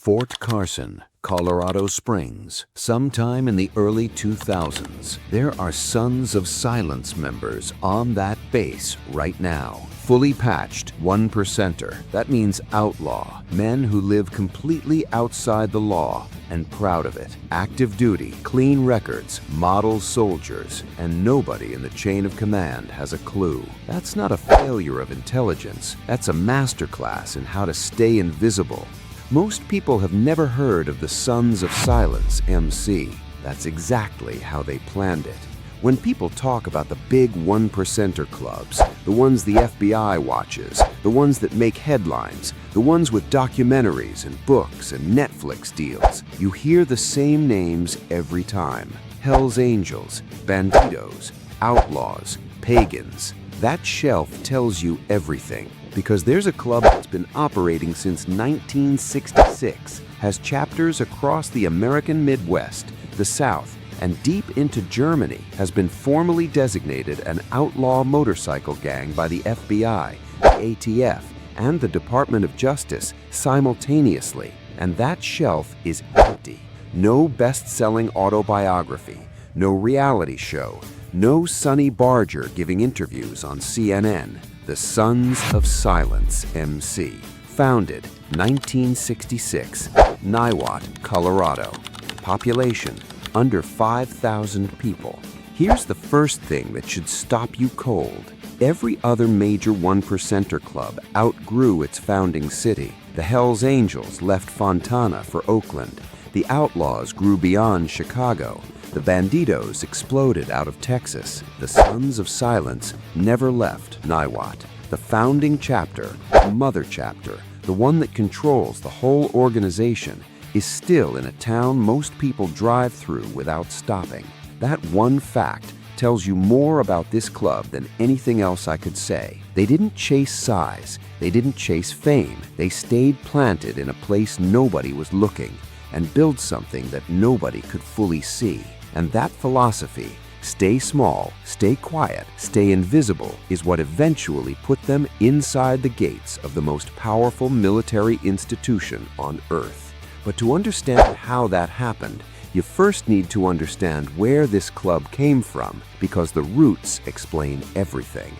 Fort Carson, Colorado Springs. Sometime in the early 2000s, there are Sons of Silence members on that base right now. Fully patched, 1%er. That means outlaw. Men who live completely outside the law and proud of it. Active duty, clean records, model soldiers, and nobody in the chain of command has a clue. That's not a failure of intelligence. That's a masterclass in how to stay invisible. Most people have never heard of the Sons of Silence MC. That's exactly how they planned it. When people talk about the big 1%er clubs, the ones the FBI watches, the ones that make headlines, the ones with documentaries and books and Netflix deals, you hear the same names every time. Hells Angels, Bandidos, Outlaws, Pagans. That shelf tells you everything, because there's a club that's been operating since 1966, has chapters across the American Midwest, the South, and deep into Germany, has been formally designated an outlaw motorcycle gang by the FBI, the ATF, and the Department of Justice simultaneously. And that shelf is empty. No best-selling autobiography, no reality show, no Sonny Barger giving interviews on CNN. The Sons of Silence MC. Founded 1966, Niwot, Colorado. Population under 5,000 people. Here's the first thing that should stop you cold. Every other major 1%er club outgrew its founding city. The Hells Angels left Fontana for Oakland. The Outlaws grew beyond Chicago. The Bandidos exploded out of Texas. The Sons of Silence never left Niwot. The founding chapter, the mother chapter, the one that controls the whole organization, is still in a town most people drive through without stopping. That one fact tells you more about this club than anything else I could say. They didn't chase size. They didn't chase fame. They stayed planted in a place nobody was looking and built something that nobody could fully see. And that philosophy, stay small, stay quiet, stay invisible, is what eventually put them inside the gates of the most powerful military institution on Earth. But to understand how that happened, you first need to understand where this club came from, because the roots explain everything.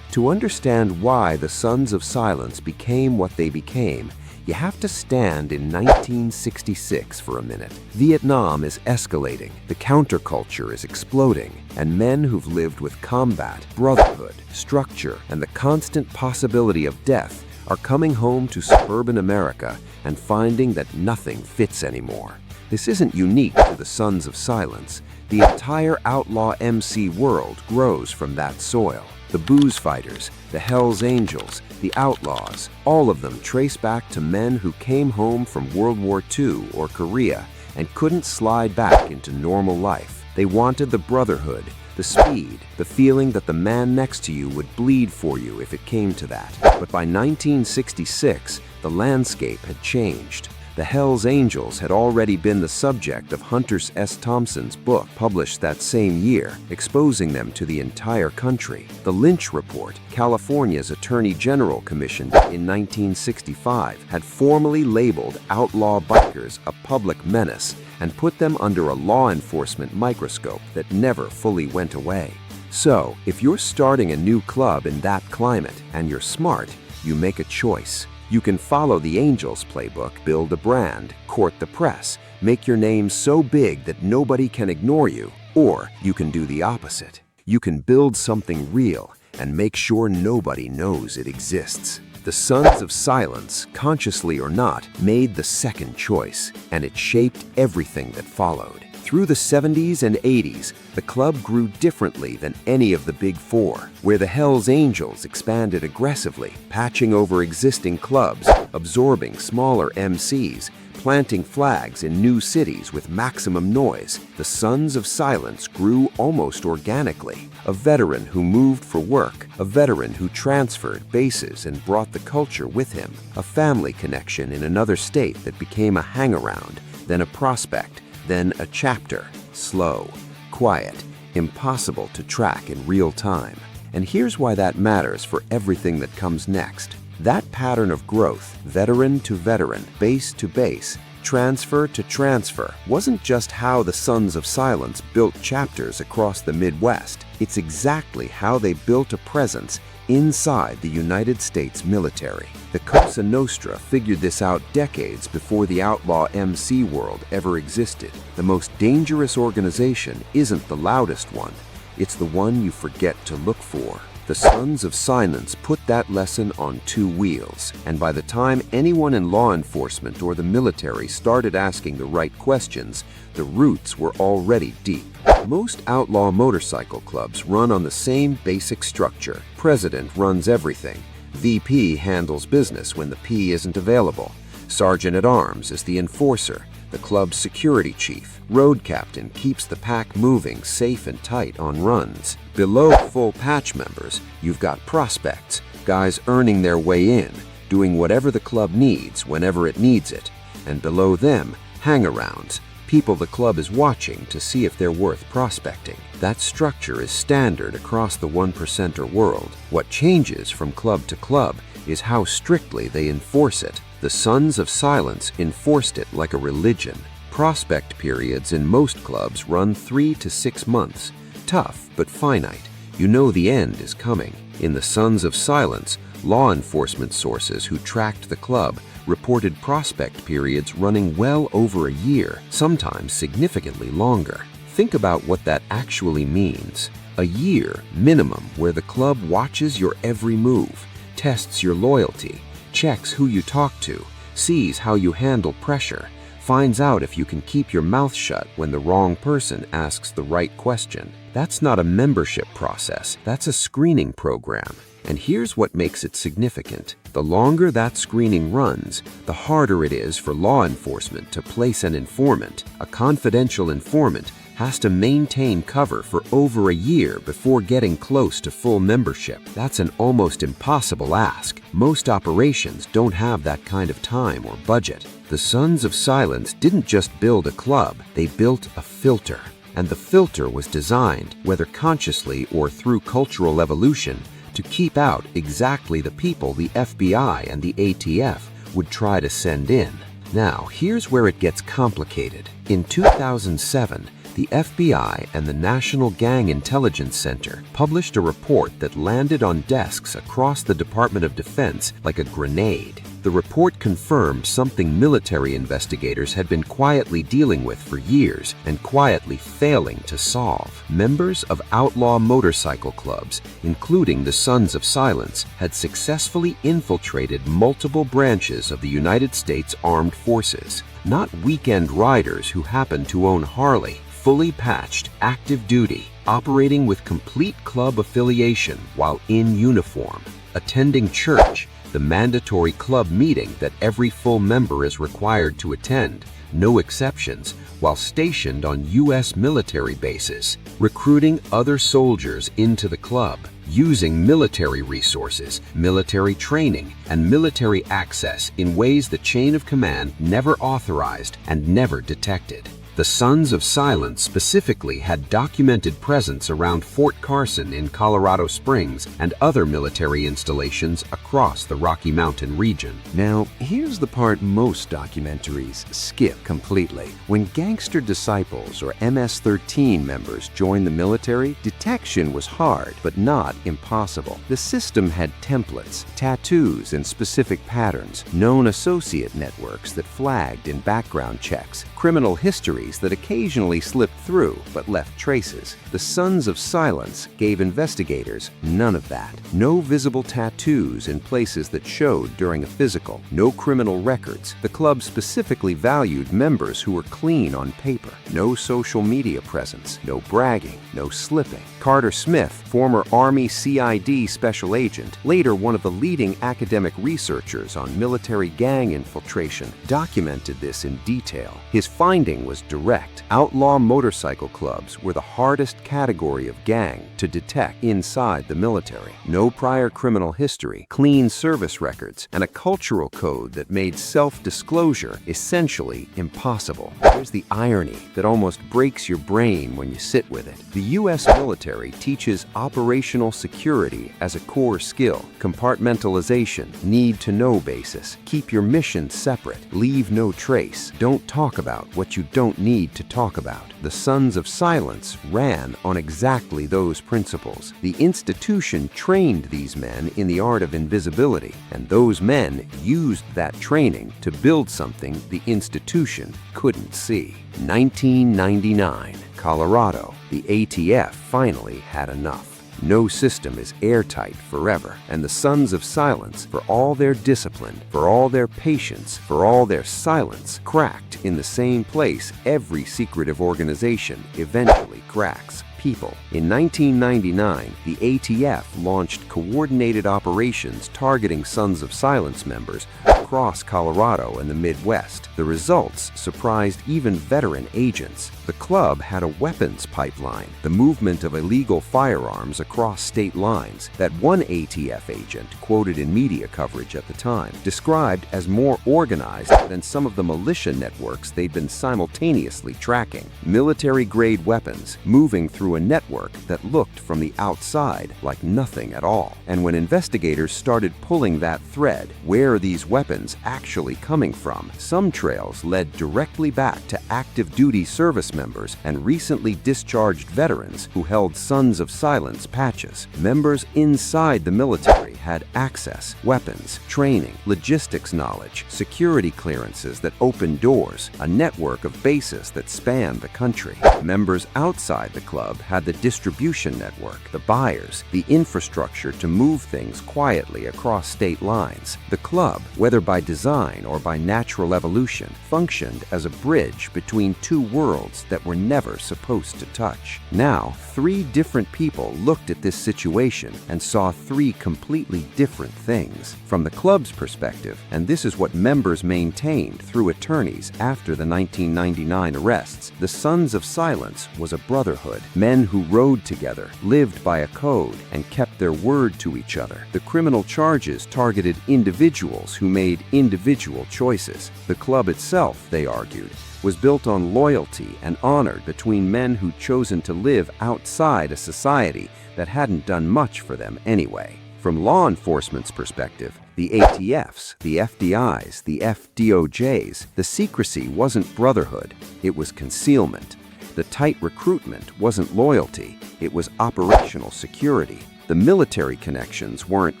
To understand why the Sons of Silence became what they became, you have to stand in 1966 for a minute. Vietnam is escalating, the counterculture is exploding, and men who've lived with combat, brotherhood, structure, and the constant possibility of death are coming home to suburban America and finding that nothing fits anymore. This isn't unique to the Sons of Silence. The entire Outlaw MC world grows from that soil. The booze fighters, the Hells Angels, the Outlaws, all of them trace back to men who came home from World War II or Korea and couldn't slide back into normal life. They wanted the brotherhood, the speed, the feeling that the man next to you would bleed for you if it came to that. But by 1966, the landscape had changed. The Hells Angels had already been the subject of Hunter S. Thompson's book, published that same year, exposing them to the entire country. The Lynch Report, California's Attorney General commissioned in 1965, had formally labeled outlaw bikers a public menace and put them under a law enforcement microscope that never fully went away. So, if you're starting a new club in that climate and you're smart, you make a choice. You can follow the Angels playbook, build a brand, court the press, make your name so big that nobody can ignore you, or you can do the opposite. You can build something real and make sure nobody knows it exists. The Sons of Silence, consciously or not, made the second choice, and it shaped everything that followed. Through the 70s and 80s, the club grew differently than any of the Big Four, where the Hells Angels expanded aggressively, patching over existing clubs, absorbing smaller MCs, planting flags in new cities with maximum noise. The Sons of Silence grew almost organically. A veteran who moved for work, a veteran who transferred bases and brought the culture with him, a family connection in another state that became a hangaround, then a prospect, then a chapter. Slow, quiet, impossible to track in real time. And here's why that matters for everything that comes next. That pattern of growth, veteran to veteran, base to base, transfer to transfer wasn't just how the Sons of Silence built chapters across the Midwest. It's exactly how they built a presence inside the United States military. The Cosa Nostra figured this out decades before the Outlaw MC world ever existed. The most dangerous organization isn't the loudest one. It's the one you forget to look for. The Sons of Silence put that lesson on two wheels, and by the time anyone in law enforcement or the military started asking the right questions, the roots were already deep. Most outlaw motorcycle clubs run on the same basic structure. President runs everything. VP handles business when the P isn't available. Sergeant-at-Arms is the enforcer. The club's security chief. Road captain keeps the pack moving safe and tight on runs. Below full patch members, you've got prospects, guys earning their way in, doing whatever the club needs whenever it needs it. And below them, hang-arounds, people the club is watching to see if they're worth prospecting. That structure is standard across the 1%er world. What changes from club to club is how strictly they enforce it. The Sons of Silence enforced it like a religion. Prospect periods in most clubs run 3 to 6 months. Tough, but finite. You know the end is coming. In the Sons of Silence, law enforcement sources who tracked the club reported prospect periods running well over a year, sometimes significantly longer. Think about what that actually means. A year minimum where the club watches your every move, tests your loyalty, checks who you talk to, sees how you handle pressure, finds out if you can keep your mouth shut when the wrong person asks the right question. That's not a membership process, that's a screening program. And here's what makes it significant. The longer that screening runs, the harder it is for law enforcement to place an informant. A confidential informant has to maintain cover for over a year before getting close to full membership. That's an almost impossible ask. Most operations don't have that kind of time or budget. The Sons of Silence didn't just build a club, they built a filter. And the filter was designed, whether consciously or through cultural evolution, to keep out exactly the people the FBI and the ATF would try to send in. Now, here's where it gets complicated. In 2007, the FBI and the National Gang Intelligence Center published a report that landed on desks across the Department of Defense like a grenade. The report confirmed something military investigators had been quietly dealing with for years and quietly failing to solve. Members of outlaw motorcycle clubs, including the Sons of Silence, had successfully infiltrated multiple branches of the United States Armed Forces. Not weekend riders who happened to own Harley, fully patched, active duty, operating with complete club affiliation while in uniform, attending church, the mandatory club meeting that every full member is required to attend, no exceptions, while stationed on U.S. military bases, recruiting other soldiers into the club, using military resources, military training, and military access in ways the chain of command never authorized and never detected. The Sons of Silence specifically had documented presence around Fort Carson in Colorado Springs and other military installations across the Rocky Mountain region. Now, here's the part most documentaries skip completely. When Gangster Disciples or MS-13 members joined the military, detection was hard, but not impossible. The system had templates, tattoos in specific patterns, known associate networks that flagged in background checks, criminal histories that occasionally slipped through but left traces. The Sons of Silence gave investigators none of that. No visible tattoos in places that showed during a physical. No criminal records. The club specifically valued members who were clean on paper. No social media presence. No bragging. No slipping. Carter Smith, former Army CID special agent, later one of the leading academic researchers on military gang infiltration, documented this in detail. His finding was direct. Outlaw motorcycle clubs were the hardest category of gang to detect inside the military. No prior criminal history, clean service records, and a cultural code that made self-disclosure essentially impossible. There's the irony that almost breaks your brain when you sit with it. The U.S. military teaches operational security as a core skill, compartmentalization, need-to-know basis, keep your mission separate, leave no trace, don't talk about what you don't need to talk about. The Sons of Silence ran on exactly those principles. The institution trained these men in the art of invisibility, and those men used that training to build something the institution couldn't see. 1999, Colorado. The ATF finally had enough. No system is airtight forever, and the Sons of Silence, for all their discipline, for all their patience, for all their silence, cracked in the same place every secretive organization eventually cracks: people. In 1999, the ATF launched coordinated operations targeting Sons of Silence members across Colorado and the Midwest. The results surprised even veteran agents. The club had a weapons pipeline, the movement of illegal firearms across state lines, that one ATF agent, quoted in media coverage at the time, described as more organized than some of the militia networks they'd been simultaneously tracking. Military-grade weapons moving through a network that looked from the outside like nothing at all. And when investigators started pulling that thread, where are these weapons actually coming from? Some trails led directly back to active duty service members and recently discharged veterans who held Sons of Silence patches. Members inside the military had access, weapons, training, logistics knowledge, security clearances that opened doors, a network of bases that spanned the country. Members outside the club had the distribution network, the buyers, the infrastructure to move things quietly across state lines. The club, whether by design or by natural evolution, functioned as a bridge between two worlds that were never supposed to touch. Now, three different people looked at this situation and saw three completely different things. From the club's perspective, and this is what members maintained through attorneys after the 1999 arrests, the Sons of Silence was a brotherhood. Men who rode together, lived by a code, and kept their word to each other. The criminal charges targeted individuals who made individual choices. The club itself, they argued, was built on loyalty and honor between men who'd chosen to live outside a society that hadn't done much for them anyway. From law enforcement's perspective, the ATFs, the FDIs, the FDOJs, the secrecy wasn't brotherhood, it was concealment. The tight recruitment wasn't loyalty, it was operational security. The military connections weren't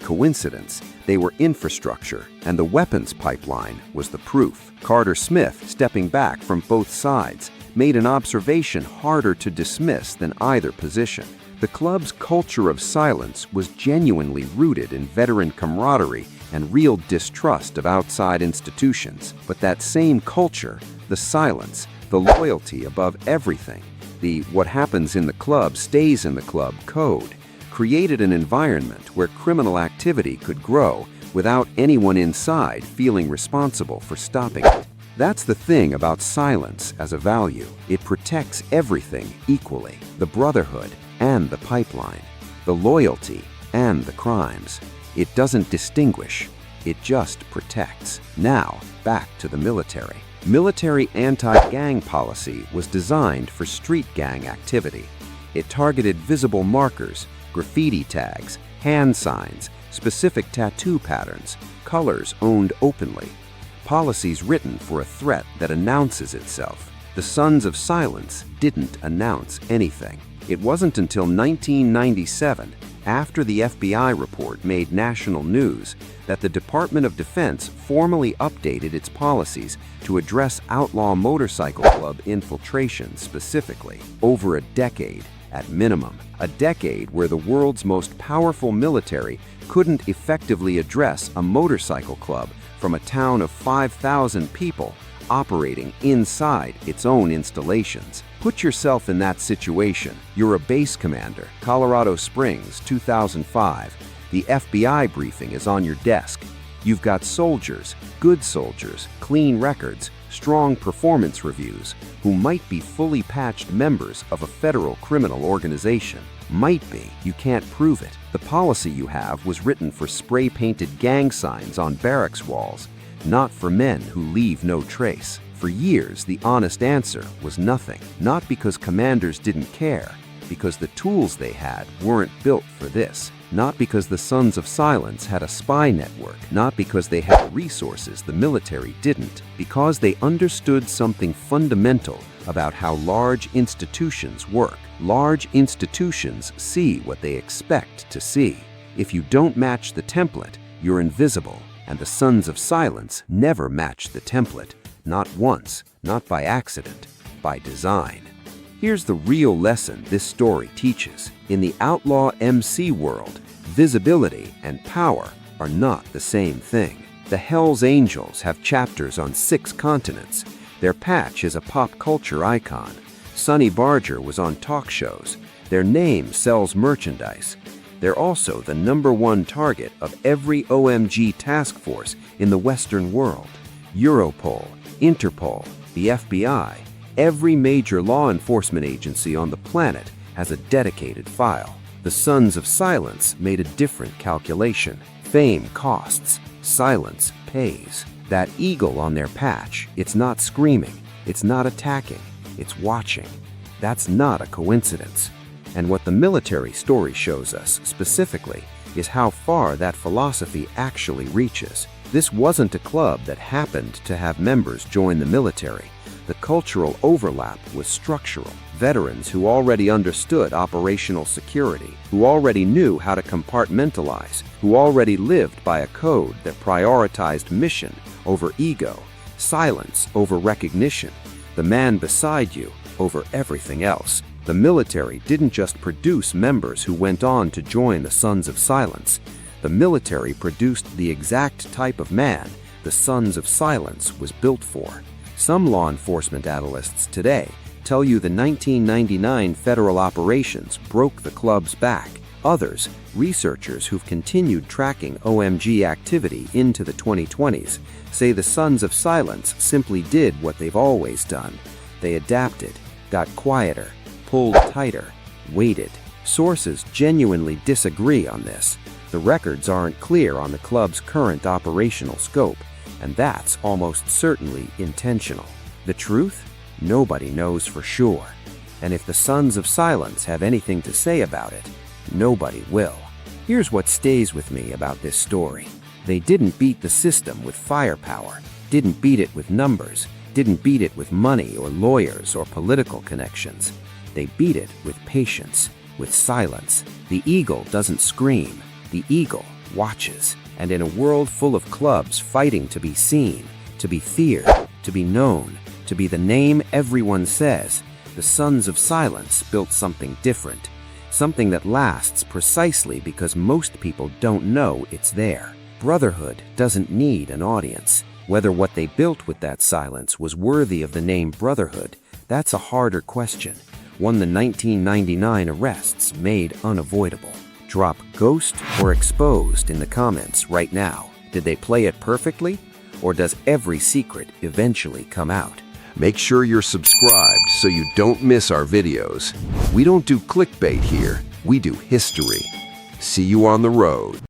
coincidence, they were infrastructure, and the weapons pipeline was the proof. Carter Smith, stepping back from both sides, made an observation harder to dismiss than either position. The club's culture of silence was genuinely rooted in veteran camaraderie and real distrust of outside institutions. But that same culture, the silence, the loyalty above everything, the what happens in the club stays in the club code, created an environment where criminal activity could grow without anyone inside feeling responsible for stopping it. That's the thing about silence as a value. It protects everything equally: the brotherhood and the pipeline, the loyalty and the crimes. It doesn't distinguish, it just protects. Now, back to the military. Military anti-gang policy was designed for street gang activity. It targeted visible markers, graffiti tags, hand signs, specific tattoo patterns, colors owned openly, policies written for a threat that announces itself. The Sons of Silence didn't announce anything. It wasn't until 1997, after the FBI report made national news, that the Department of Defense formally updated its policies to address outlaw motorcycle club infiltration specifically. Over a decade, at minimum. A decade where the world's most powerful military couldn't effectively address a motorcycle club from a town of 5,000 people operating inside its own installations. Put yourself in that situation. You're a base commander, Colorado Springs, 2005. The FBI briefing is on your desk. You've got soldiers, good soldiers, clean records, strong performance reviews, who might be fully patched members of a federal criminal organization. Might be, you can't prove it. The policy you have was written for spray-painted gang signs on barracks walls, not for men who leave no trace. For years, the honest answer was nothing. Not because commanders didn't care, because the tools they had weren't built for this. Not because the Sons of Silence had a spy network, not because they had resources the military didn't, because they understood something fundamental about how large institutions work. Large institutions see what they expect to see. If you don't match the template, you're invisible, and the Sons of Silence never match the template. Not once, not by accident, by design. Here's the real lesson this story teaches. In the Outlaw MC world, visibility and power are not the same thing. The Hells Angels have chapters on 6 continents. Their patch is a pop culture icon. Sonny Barger was on talk shows. Their name sells merchandise. They're also the #1 target of every OMG task force in the Western world. Europol, Interpol, the FBI, every major law enforcement agency on the planet has a dedicated file. The Sons of Silence made a different calculation. Fame costs, silence pays. That eagle on their patch, it's not screaming, it's not attacking, it's watching. That's not a coincidence. And what the military story shows us specifically is how far that philosophy actually reaches. This wasn't a club that happened to have members join the military. The cultural overlap was structural. Veterans who already understood operational security, who already knew how to compartmentalize, who already lived by a code that prioritized mission over ego, silence over recognition, the man beside you over everything else. The military didn't just produce members who went on to join the Sons of Silence. The military produced the exact type of man the Sons of Silence was built for. Some law enforcement analysts today tell you the 1999 federal operations broke the club's back. Others, researchers who've continued tracking OMG activity into the 2020s, say the Sons of Silence simply did what they've always done. They adapted, got quieter, pulled tighter, waited. Sources genuinely disagree on this. The records aren't clear on the club's current operational scope, and that's almost certainly intentional. The truth? Nobody knows for sure. And if the Sons of Silence have anything to say about it, nobody will. Here's what stays with me about this story. They didn't beat the system with firepower, didn't beat it with numbers, didn't beat it with money or lawyers or political connections. They beat it with patience, with silence. The eagle doesn't scream. The eagle watches. And in a world full of clubs fighting to be seen, to be feared, to be known, to be the name everyone says, the Sons of Silence built something different. Something that lasts precisely because most people don't know it's there. Brotherhood doesn't need an audience. Whether what they built with that silence was worthy of the name Brotherhood, that's a harder question. One the 1999 arrests made unavoidable. Drop Ghost or Exposed in the comments right now. Did they play it perfectly? Or does every secret eventually come out? Make sure you're subscribed so you don't miss our videos. We don't do clickbait here, we do history. See you on the road.